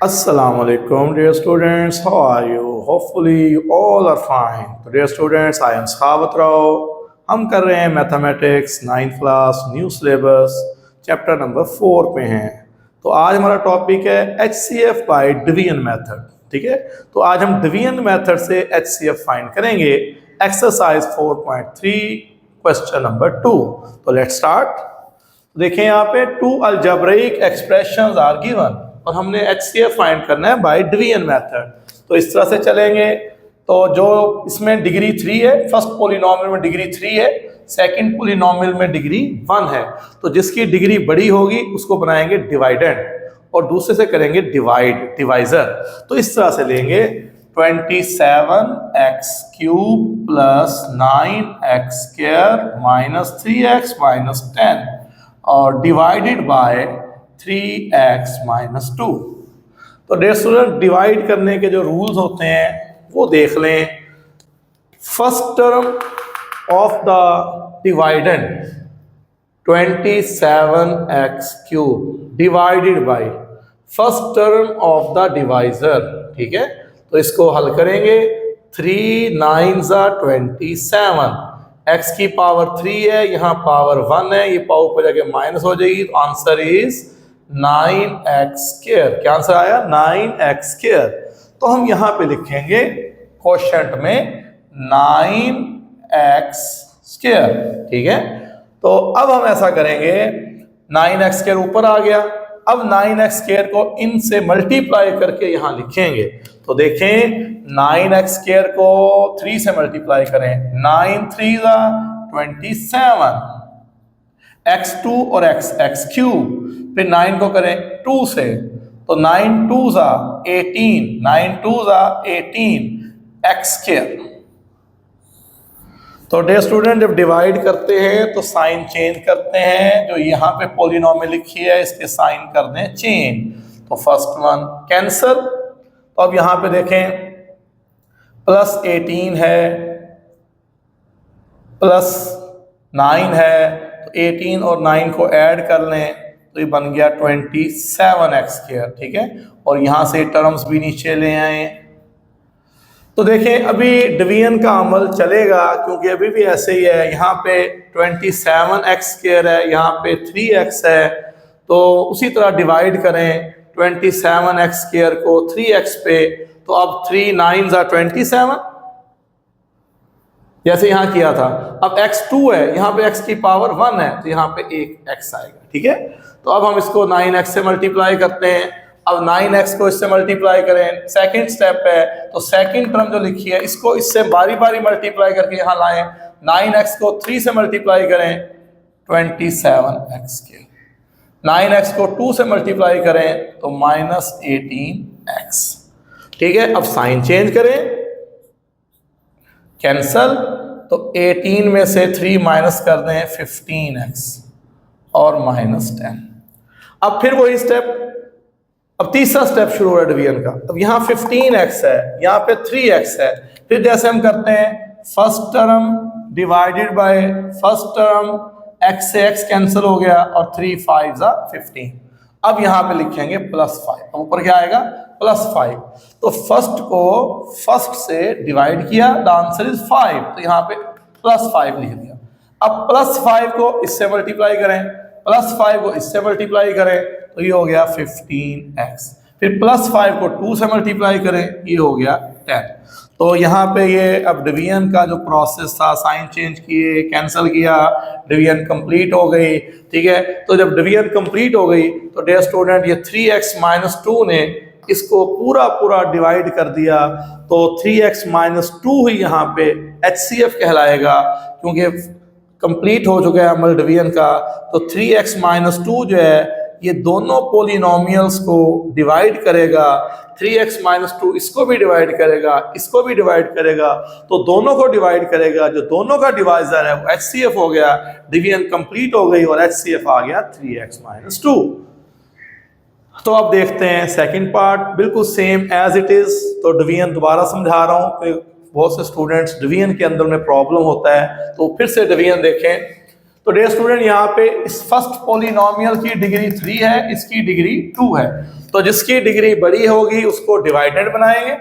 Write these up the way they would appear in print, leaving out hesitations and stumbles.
Assalamu alaikum, dear students. How are you? Hopefully, you all are fine. तो dear students, I am सखावत राव. हम कर रहे हैं mathematics 9th class new syllabus chapter number 4 पे हैं. तो आज हमारा टॉपिक है HCF बाय डिवीजन मेथड. ठीक है, तो आज हम डिवीजन मेथड से HCF फाइंड करेंगे. Exercise 4.3 question number 2. तो लेट्स स्टार्ट. देखें यहाँ पे two algebraic expressions are given और हमने HCF फाइंड करना है बाय डिवीजन मेथड. तो इस तरह से चलेंगे. तो जो इसमें डिग्री 3 है, फर्स्ट पोलिनोमियल में डिग्री 3 है, सेकंड पोलिनोमियल में डिग्री 1 है. तो जिसकी डिग्री बड़ी होगी उसको बनाएंगे डिवाइडेंड और दूसरे से करेंगे डिवाइजर. तो इस तरह से लेंगे 27x cube plus 9x square minus 3x minus 10 और डिवाइडेड बाय 3x माइनस 2. तो डियर स्टूडेंट, डिवाइड करने के जो रूल्स होते हैं वो देख लें. First term of the dividend 27x cube divided by first term of the divisor. ठीक है, तो इसको हल करेंगे. 3 9 27, x की पावर 3 है, यहाँ पावर 1 है, ये पावर पर जाके माइनस हो जाएगी. तो आंसर इज 9x स्क्वायर. क्या आंसर आया? 9x square. तो हम यहाँ पे लिखेंगे क्वोशंट में 9x स्क्वायर. ठीक है, तो अब हम ऐसा करेंगे. 9x स्क्वायर ऊपर आ गया. अब 9x स्क्वायर को इन से मल्टीप्लाई करके यहाँ लिखेंगे. तो देखें 9x स्क्वायर को 3 से मल्टीप्लाई करें. 9 3 27, x2 और x क्यूब, फिर 9 को करें 2 से. तो 9 2 18, 9 2 18 x स्क्वायर. तो डियर स्टूडेंट, जब डिवाइड करते हैं तो साइन चेंज करते हैं. जो यहाँ पे पॉलिनोमियल लिखी है इसके साइन कर दें चेंज. तो फर्स्ट वन कैंसल. तो अब यहाँ पे देखें प्लस 18 है प्लस 9 है, तो 18 और 9 को ऐड कर लें तो ये बन गया 27x स्क्वायर. ठीक है, और यहाँ से टर्म्स भी नीचे ले आए. तो देखें अभी डिवीजन का अमल चलेगा क्योंकि अभी भी ऐसे ही है. यहाँ पे 27x स्क्वायर है, यहाँ पे 3x है. तो उसी तरह डिवाइड करें 27x स्क्वायर को 3x पे. तो अब 3 9 27 जैसे यहाँ किया था. अब x2 है, यहाँ पे x की पावर 1 है, तो यहाँ पे एक x आएगा. ठीक है, तो अब हम इसको 9x से मल्टीप्लाई करते हैं. अब 9x को इससे मल्टीप्लाई करें. सेकंड स्टेप है, तो सेकंड टर्म जो लिखी है इसको इससे बारी बारी मल्टीप्लाई करके यहाँ लाएं. 9x को 3 से मल्टीप्लाई करें 27x के. 9x को 2 से मल्टीप्लाई करें तो माइनस 18x. ठीक है, अब साइन चेंज करें, कैंसल. तो 18 में से 3 माइनस कर दें 15x और माइनस 10. अब फिर वही स्टेप. अब तीसरा स्टेप शुरू हो रहा है डिवीजन का. अब यहाँ 15x है, यहाँ पे 3x है. फिर जैसे हम करते हैं first term divided by first term, x से x कैंसिल हो गया और 3 5 15. अब यहाँ पे लिखेंगे प्लस 5. अब ऊपर क्या आएगा? प्लस 5. तो फर्स्ट को फर्स्ट से डिवाइड किया, द आंसर इज 5. तो यहाँ पे प्लस 5 लिख दिया. अब प्लस 5 को इससे मल्टीप्लाई करें, प्लस 5 को इससे मल्टीप्लाई करें तो ये हो गया 15x. फिर प्लस 5 को 2 से मल्टीप्लाई करें, ये हो गया 10. तो यहाँ पे ये अब डिवीजन का जो प्रोसेस था, साइन चेंज किए, कैंसिल किया, डिवीजन कंप्लीट हो गई. ठीक है, तो जब डिवीजन कंप्लीट हो गई तो डियर स्टूडेंट ये 3x माइनस 2 ने इसको पूरा डिवाइड कर दिया. तो 3x माइनस 2 ही यहाँ पे HCF कहलाएगा क्योंकि कंप्लीट हो चुका है अमल डिवीजन का. तो 3x माइनस 2 जो है ये दोनों पोलिनोमियल्स को डिवाइड करेगा. 3x माइनस 2 इसको भी डिवाइड करेगा, इसको भी डिवाइड करेगा. तो दोनों को डिवाइड करेगा. जो दोनों का डिवाइजर है वो HCF हो गया. डिवीजन कंप्लीट हो गई और HCF आ गया 3x माइनस 2. तो अब देखते हैं सेकंड पार्ट, बिल्कुल सेम एज इट इज. तो डिवीजन दोबारा समझा रहा हूँ कि बहुत से स्टूडेंट्स डिवीजन के अंदर में प्रॉब्लम होता है, तो फिर से डिवीजन देखें. तो डियर स्टूडेंट यहाँ पे इस फर्स्ट पॉलिनोमियल की डिग्री 3 है, इसकी डिग्री 2 है, तो जिसकी डिग्री बड़ी होगी उसको डिवाइडेड बनाएंगे।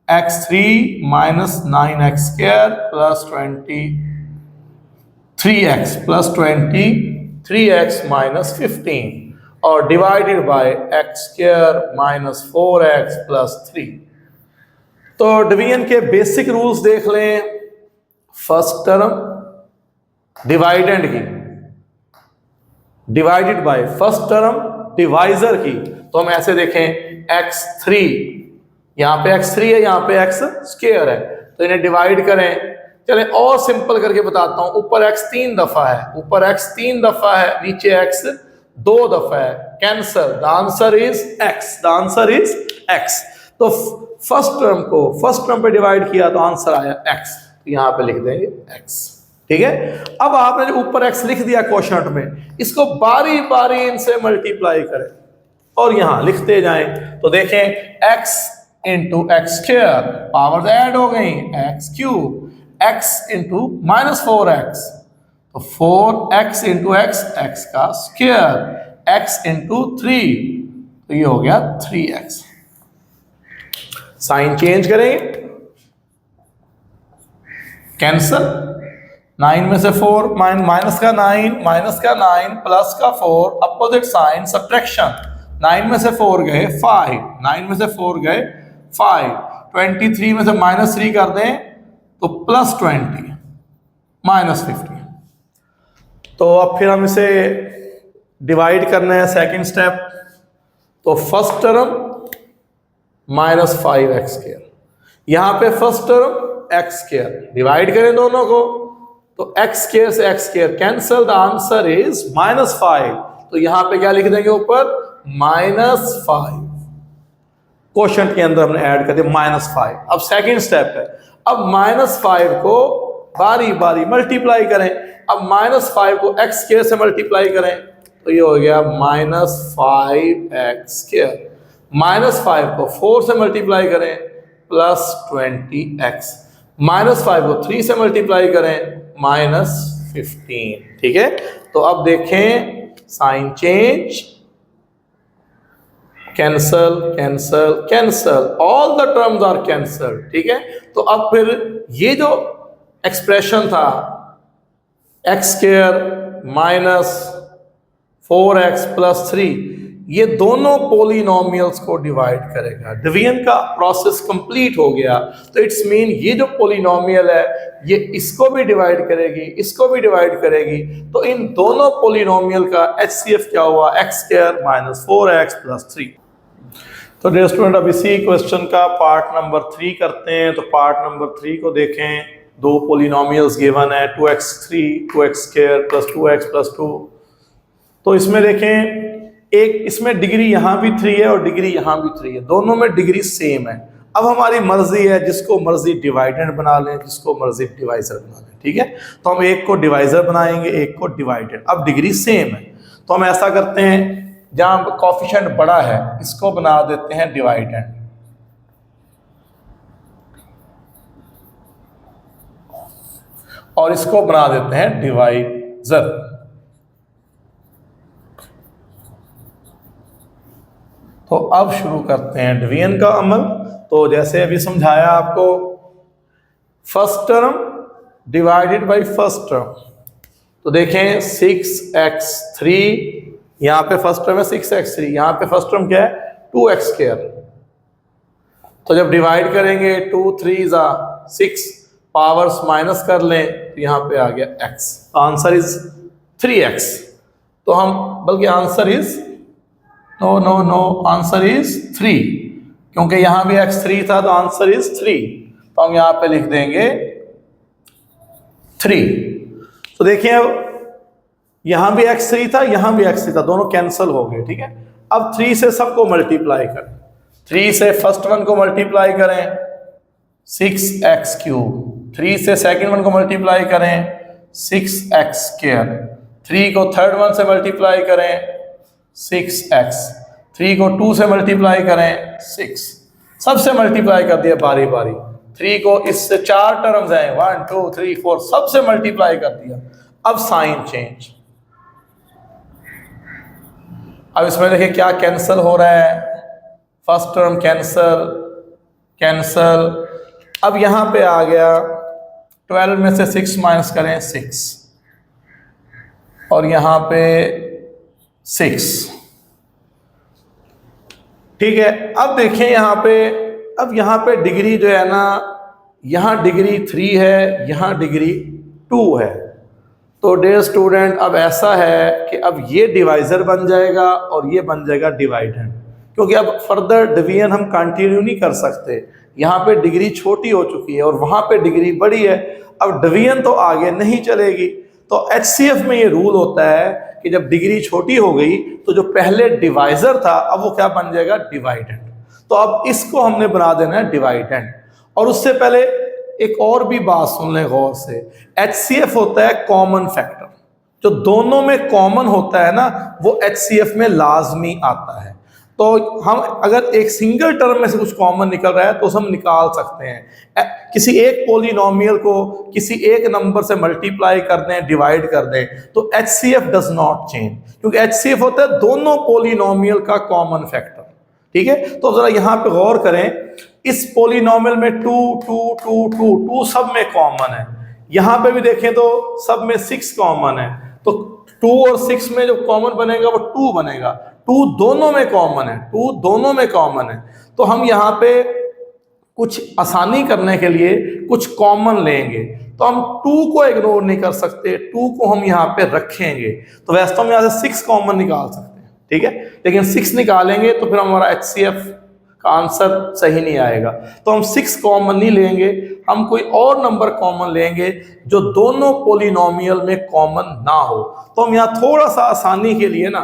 x3 minus 9x square plus 23x plus 23x minus 15 और divided by x square minus 4x plus 3। तो डिवीजन के बेसिक रूल्स देख लें। फर्स्ट टर्म डिवाइडेंड की divided by first term divisor की, तो हम ऐसे देखें x3, यहां पे x3 है, यहां पे x स्क्वायर है, तो इन्हें डिवाइड करें। चले और सिंपल करके बताता हूं। ऊपर x 3 दफा है, ऊपर x 3 दफा है, नीचे x 2 दफा है, cancel, the answer is x, the answer is x। तो फर्स्ट टर्म पे डिवाइड किया तो आंसर आया x, तो यहां पे लिख देंगे x। ठीक है, अब आपने जो ऊपर x लिख दिया क्वोशंट में, इसको बारी बारी इनसे मल्टीप्लाई करें और यहां लिखते जाएं। तो देखें x into x square, power add हो गई, x cube, x into minus 4x, तो 4x इंटू एक्स, एक्स का स्क्वायर, x इंटू 3, तो ये हो गया 3x। साइन चेंज करेंगे, कैंसल, 9 में से 4, माइनस का 9 प्लस का 4, अपोजिट साइन, सब्ट्रैक्शन, 9 में से 4 गए 5, 9 में से 4 गए 5, 23 में से माइनस 3 कर दें तो प्लस 20 माइनस 50। तो अब फिर हम इसे डिवाइड करना है, सेकंड स्टेप। तो first term minus 5x square, यहां पे first term x square, divide करें दोनों को, तो x स्क्वायर से x square cancel, the answer is minus 5। तो यहां पे क्या लिख देंगे ऊपर, माइनस 5, क्वोशंट के अंदर हमने ऐड कर दिया माइनस 5। अब सेकंड स्टेप है, अब माइनस 5 को बारी बारी मल्टीप्लाई करें। अब माइनस 5 को x स्क्वायर से मल्टीप्लाई करें, तो ये हो गया माइनस 5x स्क्वायर, माइनस 5 को 4 से मल्टीप्लाई करें प्लस 20x, माइनस 5 को 3 से मल्टीप्लाई करें माइनस 15। ठीक है, तो अब देखें sign change, cancel cancel cancel, all the terms are cancel. ठीक है, तो अब फिर ये जो एक्सप्रेशन था x square minus 4x plus 3, ये दोनों पोलिनोमियल्स को डिवाइड करेगा। डिवीजन का प्रोसेस कंप्लीट हो गया, तो इट्स मीन ये जो पोलिनोमियल है ये इसको भी डिवाइड करेगी, इसको भी डिवाइड करेगी, तो इन दोनों पोलिनोमियल का HCF क्या हुआ, x square minus 4x plus 3। तो डियर स्टूडेंट, अब इसी क्वेश्चन का पार्ट नंबर 3 करते हैं। तो पार्ट नंबर 3 को देखें, दो पोलिनोमियल्स गिवन है, 2x3 2x square plus 2x plus 2। तो इसमें देखें, एक इसमें डिग्री यहाँ भी 3 है और डिग्री यहाँ भी 3 है, दोनों में डिग्री सेम है। अब हमारी मर्जी है, जिसको मर्जी डिवाइडेंड बना लें, जिसको मर्जी डिवाइजर बना लें। ठीक है, तो हम एक को डिवाइजर बनाएंगे, एक को डिवाइडेड। अब डिग्री सेम है, तो हम ऐसा करते हैं, जहां कोफिशिएंट बड़ा है इसको बना देते हैं डिवाइडेंड, और इसको बना देते हैं डिवाइजर। तो अब शुरू करते हैं डिवीजन का अमल। तो जैसे अभी समझाया आपको, first term divided by first term, तो देखें 6x3, यहां पे फर्स्ट टर्म है 6x3, यहां पे फर्स्ट टर्म क्या है 2x स्क्वायर। तो जब डिवाइड करेंगे 2 3 6, पावर्स माइनस कर लें तो यहां पे आ गया x, आंसर इज 3x। तो हम बल्कि answer is no answer is 3, क्योंकि यहां भी x3 था तो आंसर इज 3, तो हम यहां पे लिख देंगे 3। तो देखिए, अब यहां भी x3 था, यहां भी x3 था, दोनों कैंसिल हो गए। ठीक है, अब 3 से सबको मल्टीप्लाई करें, 3 से फर्स्ट वन को मल्टीप्लाई करें 6x क्यूब, 3 से सेकंड वन को मल्टीप्लाई करें 6x स्क्वायर, 3 को थर्ड वन से मल्टीप्लाई करें 6x, 3 को 2 से मल्टीप्लाई करें 6, सबसे मल्टीप्लाई कर दिया बारी बारी। 3 को इससे 4 टर्म्स हैं, 1 2 3 4, सबसे मल्टीप्लाई कर दिया। अब साइन चेंज, अब इसमें देखिए क्या कैंसिल हो रहा है, फर्स्ट टर्म कैंसिल कैंसिल। अब यहां पे आ गया 12 में से 6 माइनस करें 6 और यहां पे 6, ठीक है। अब देखें यहां पे, अब यहां पे डिग्री जो है ना, यहां डिग्री 3 है, यहां डिग्री 2 है। तो डियर स्टूडेंट अब ऐसा है कि अब ये डिवाइजर बन जाएगा और ये बन जाएगा डिवाइडेंड, क्योंकि अब फर्दर डिवीजन हम कंटिन्यू नहीं कर सकते। यहाँ पे डिग्री छोटी हो चुकी है और वहाँ पे डिग्री बड़ी है, अब डिवीजन तो आगे नहीं चलेगी। तो HCF में ये रूल होता है कि जब डिग्री छोटी हो गई तो जो पहले डिवाइजर था अब वो क्या बन जाएगा, डिवाइडेंड। तो अब इसको हमने बना देना है डिवाइडेंड। और उससे पहले एक और भी बात सुन लें गौर से, HCF होता है कॉमन फैक्टर, जो दोनों में कॉमन होता है ना वो HCF में लाजमी आता है। तो हम अगर एक सिंगल टर्म में से कुछ कॉमन निकल रहा है तो हम निकाल सकते हैं। किसी एक पॉलिनोमियल को किसी एक नंबर से मल्टीप्लाई कर दें, डिवाइड कर दें, तो HCF डज नॉट चेंज, क्योंकि HCF होता है दोनों पॉलिनोमियल का कॉमन फैक्टर, ठीक है। तो जरा यहाँ पे गौर करें, इस पॉलिनोमियल में 2 2 2 2 2 सब में कॉमन है, यहाँ पे भी देखें तो सब में 6 कॉमन है। तो 2 और 6 में जो कॉमन बनेगा वो 2 बनेगा, 2 दोनों में कॉमन है, 2 दोनों में कॉमन है। तो हम यहाँ पे कुछ आसानी करने के लिए कुछ कॉमन लेंगे, तो हम 2 को इग्नोर नहीं कर सकते, 2 को हम यहाँ पे रखेंगे। तो वैसे तो हम यहाँ से 6 कॉमन निकाल सकते हैं, ठीक है, लेकिन 6 निकालेंगे तो फिर हमारा HCF का आंसर सही नहीं आएगा। तो हम 6 कॉमन नहीं लेंगे, हम कोई और नंबर कॉमन लेंगे जो दोनों पॉलिनोमियल में कॉमन ना हो। तो हम यहाँ थोड़ा सा आसानी के लिए ना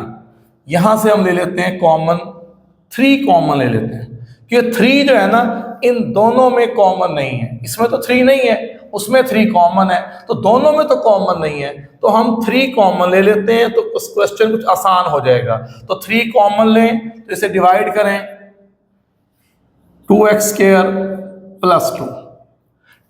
यहां से हम ले लेते हैं कॉमन 3 कॉमन ले लेते हैं, क्योंकि 3 जो है ना इन दोनों में कॉमन नहीं है, इसमें तो 3 नहीं है, उसमें 3 कॉमन है, तो दोनों में तो कॉमन नहीं है, तो हम 3 कॉमन ले लेते हैं। तो क्वेश्चन कुछ आसान हो जाएगा। तो 3 कॉमन लें तो इसे डिवाइड करें, 2x² प्लस 2।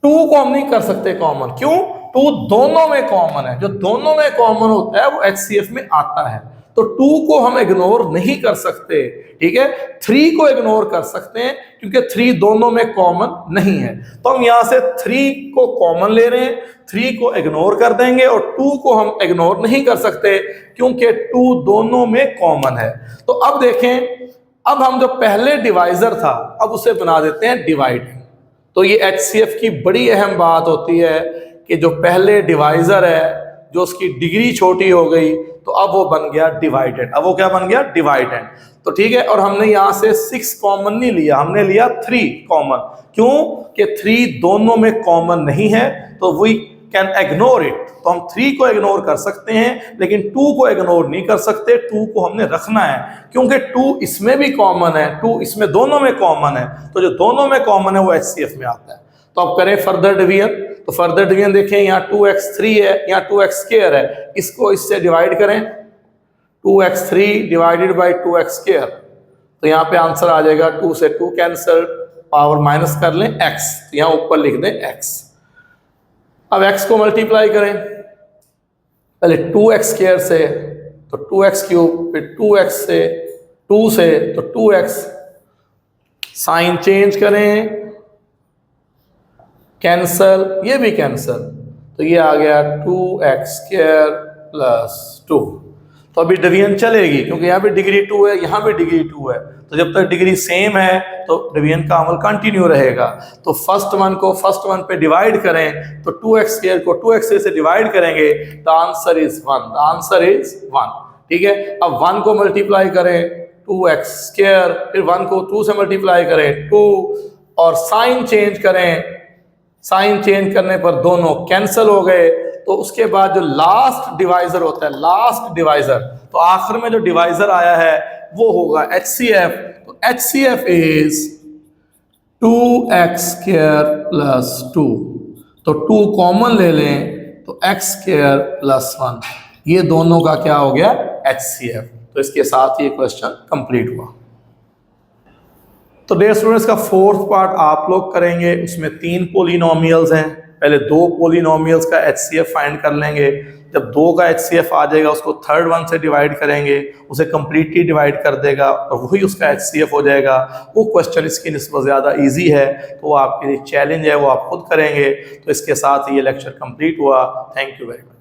2 को हम नहीं कर सकते कॉमन, क्यों, 2 दोनों में कॉमन है, जो दोनों में कॉमन होता है वो HCF में आता है। तो 2 को हम इग्नोर नहीं कर सकते, ठीक है। 3 को इग्नोर कर सकते हैं क्योंकि 3 दोनों में कॉमन नहीं है। तो हम यहां से 3 को कॉमन ले रहे हैं, 3 को इग्नोर कर देंगे और 2 को हम इग्नोर नहीं कर सकते क्योंकि 2 दोनों में कॉमन है। तो अब देखें, अब हम जो पहले डिवाइजर था अब उसे बना देते हैं डिवाइडेंड। तो ये HCF की बड़ी अहम बात होती है कि जो पहले डिवाइजर है जो उसकी डिग्री छोटी हो गई तो अब वो बन गया डिवाइडेंड। अब वो क्या बन गया, डिवाइडेंड। तो ठीक है, और हमने यहाँ से 6 कॉमन नहीं लिया, हमने लिया 3 कॉमन। क्यों कि 3 दोनों में कॉमन नहीं है, तो वी कैन इग्नोर इट। तो हम 3 को इग्नोर कर सकते हैं लेकिन 2 को इग्नोर नहीं कर सकते, 2 को हमने रखना है क्योंकि 2 इसमें भी कॉमन है, 2 इसमें दोनों में कॉमन है, तो जो दोनों में कॉमन है वो HCF में आता है। तो अब करें फर्दर डिवीजन। तो फर्दर डिवीजन देखें, यहाँ 2x3 है, यहाँ 2x² है, इसको इससे डिवाइड करें, 2x3 डिवाइडेड बाई 2x²। तो यहाँ पे आंसर आ जाएगा 2 से 2 कैंसिल, पावर माइनस कर लें x, तो यहाँ ऊपर लिख दें x। अब x को मल्टीप्लाई करें, पहले 2x² से तो 2x³, फिर 2x से 2 से तो 2x, साइन चेंज करें, कैंसल, ये भी कैंसल, तो ये आ गया 2x² प्लस 2। तो अभी डिवीजन चलेगी क्योंकि यहाँ पे डिग्री 2 है, यहाँ पे डिग्री 2 है, तो जब तक डिग्री सेम है तो डिवीजन का अमल कंटिन्यू रहेगा। तो फर्स्ट वन को फर्स्ट वन पे डिवाइड करें, तो 2x² को 2x से डिवाइड करेंगे, the answer is 1, the answer is 1, ठीक है। अब 1 को मल्टीप्लाई करें 2x², फिर 1 को 2 से मल्टीप्लाई करें 2, और साइन चेंज करें, साइन चेंज करने पर दोनों कैंसिल हो गए। तो उसके बाद जो लास्ट डिवाइजर होता है, लास्ट डिवाइजर, तो आखिर में जो डिवाइजर आया है वो होगा HCF। तो HCF इज 2x² प्लस 2। तो 2 कॉमन ले लें तो x² प्लस 1, ये दोनों का क्या हो गया, HCF। तो इसके साथ ये क्वेश्चन कंप्लीट हुआ। तो डियर स्टूडेंट्स का फोर्थ पार्ट आप लोग करेंगे, उसमें 3 पोलिनोमियल्स हैं। पहले 2 पोलिनोमियल्स का HCF फाइंड कर लेंगे। जब 2 का HCF आ जाएगा उसको थर्ड वन से डिवाइड करेंगे, उसे कंप्लीटली डिवाइड कर देगा और वही उसका HCF हो जाएगा। वो क्वेश्चन इसकी निस्बत ज़्यादा इजी है, तो वो आपके लिए चैलेंज है, वो आप खुद करेंगे। तो इसके साथ ये लेक्चर कंप्लीट हुआ। Thank you very much.